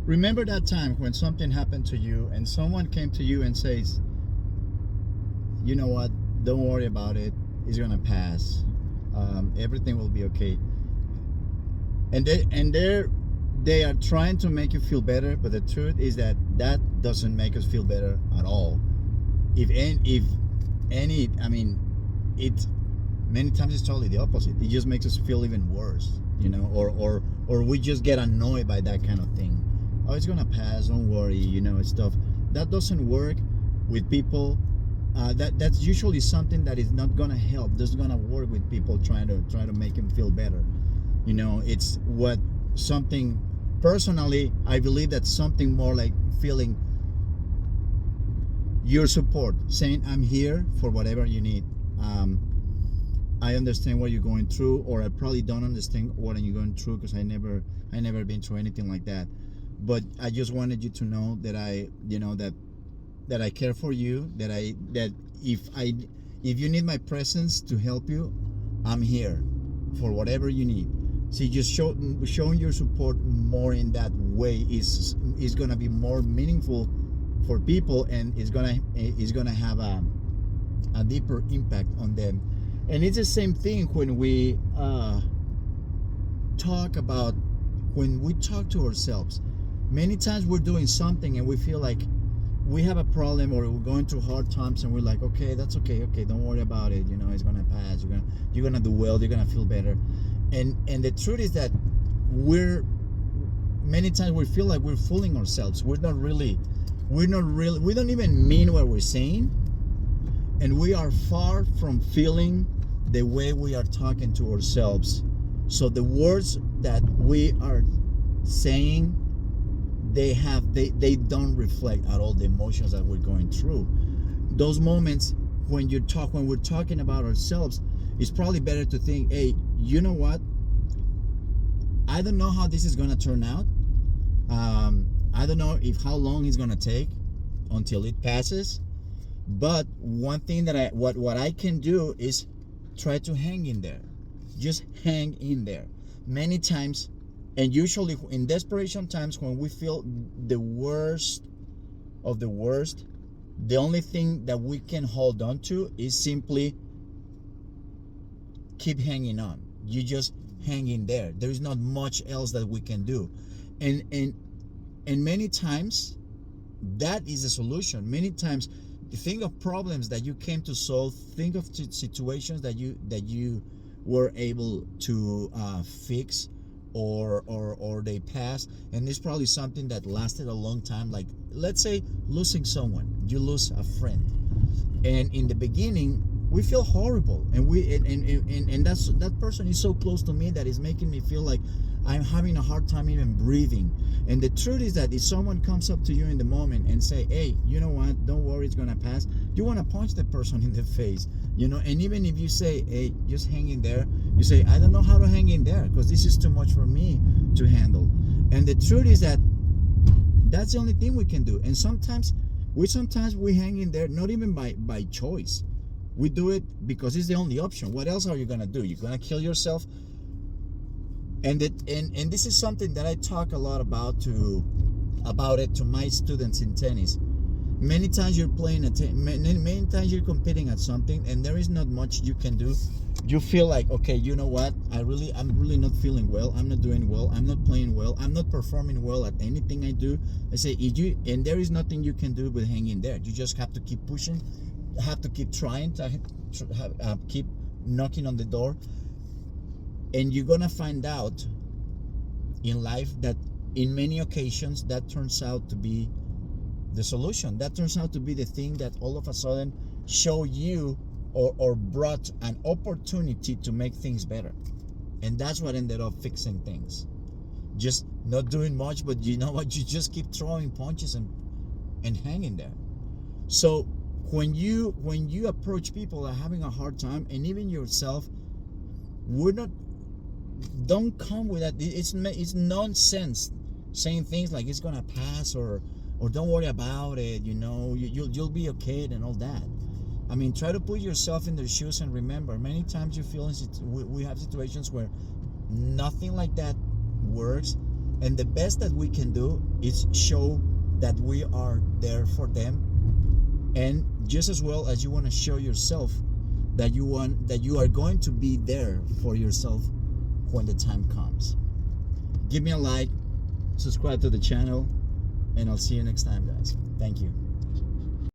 Remember that time when something happened to you and someone came to you and says, you know what, don't worry about it, it's gonna pass, everything will be okay. They are trying to make you feel better, but the truth is that that doesn't make us feel better at all. If any, I mean, it many times it's totally the opposite. It just makes us feel even worse, or we just get annoyed by that kind of thing. Oh, it's gonna pass, don't worry, and stuff. That doesn't work with people. That's usually something that is not gonna help. That's gonna work with people trying to make them feel better. It's what something personally. I believe that's something more like feeling your support, saying I'm here for whatever you need. I understand what you're going through, or I probably don't understand what you're going through because I never been through anything like that. But I just wanted you to know that that I care for you. That if you need my presence to help you, I'm here for whatever you need. See, just showing your support more in that way is gonna be more meaningful for people, and it's gonna have a deeper impact on them. And it's the same thing when we talk about when we talk to ourselves. Many times we're doing something and we feel like we have a problem, or we're going through hard times, and we're like, okay, that's okay, don't worry about it, it's gonna pass, you're gonna do well, you're gonna feel better. And the truth is that we're many times we feel like we're fooling ourselves. We don't even mean what we're saying, and we are far from feeling the way we are talking to ourselves. So the words that we are saying, they don't reflect at all the emotions that we're going through. Those moments when we're talking about ourselves, it's probably better to think, hey, you know what, I don't know how this is going to turn out. I don't know how long it's going to take until it passes, but one thing that what I can do is try to hang in there. Just hang in there. Many times, and usually in desperation times, when we feel the worst of the worst, the only thing that we can hold on to is simply keep hanging on. You just hang in there. There is not much else that we can do. And many times that is a solution. Many times, think of problems that you came to solve. Think of situations that you were able to fix, or they passed, and it's probably something that lasted a long time. Like, let's say losing someone, you lose a friend, and in the beginning we feel horrible, and that person is so close to me that is making me feel like I'm having a hard time even breathing. And the truth is that if someone comes up to you in the moment and say, hey, you know what, don't worry, it's gonna pass, you want to punch the person in the face. And even if you say, hey, just hang in there, you say, I don't know how to hang in there because this is too much for me to handle. And the truth is that that's the only thing we can do. And sometimes we hang in there not even by choice. We do it because it's the only option. What else are you gonna do? You're gonna kill yourself? And this is something that I talk a lot about it to my students in tennis. Many times you're playing many times you're competing at something, and there is not much you can do. You feel like, okay, you know what, I'm really not feeling well, I'm not doing well, I'm not playing well, I'm not performing well at anything I do. I say, and there is nothing you can do but hang in there. You just have to keep pushing, have to keep trying to keep knocking on the door. And you're gonna find out in life that in many occasions that turns out to be the solution. That turns out to be the thing that all of a sudden show you or brought an opportunity to make things better. And that's what ended up fixing things. Just not doing much, but you know what, you just keep throwing punches and hanging there. So when you approach people that are having a hard time, and even yourself, don't come with that. It's nonsense saying things like it's gonna pass, or don't worry about it, you'll be okay and all that. I mean, try to put yourself in their shoes and remember, many times you feel we have situations where nothing like that works, And the best that we can do is show that we are there for them, and just as well as you want to show yourself that you are going to be there for yourself when the time comes. Give me a like, subscribe to the channel, and I'll see you next time, guys. Thank you.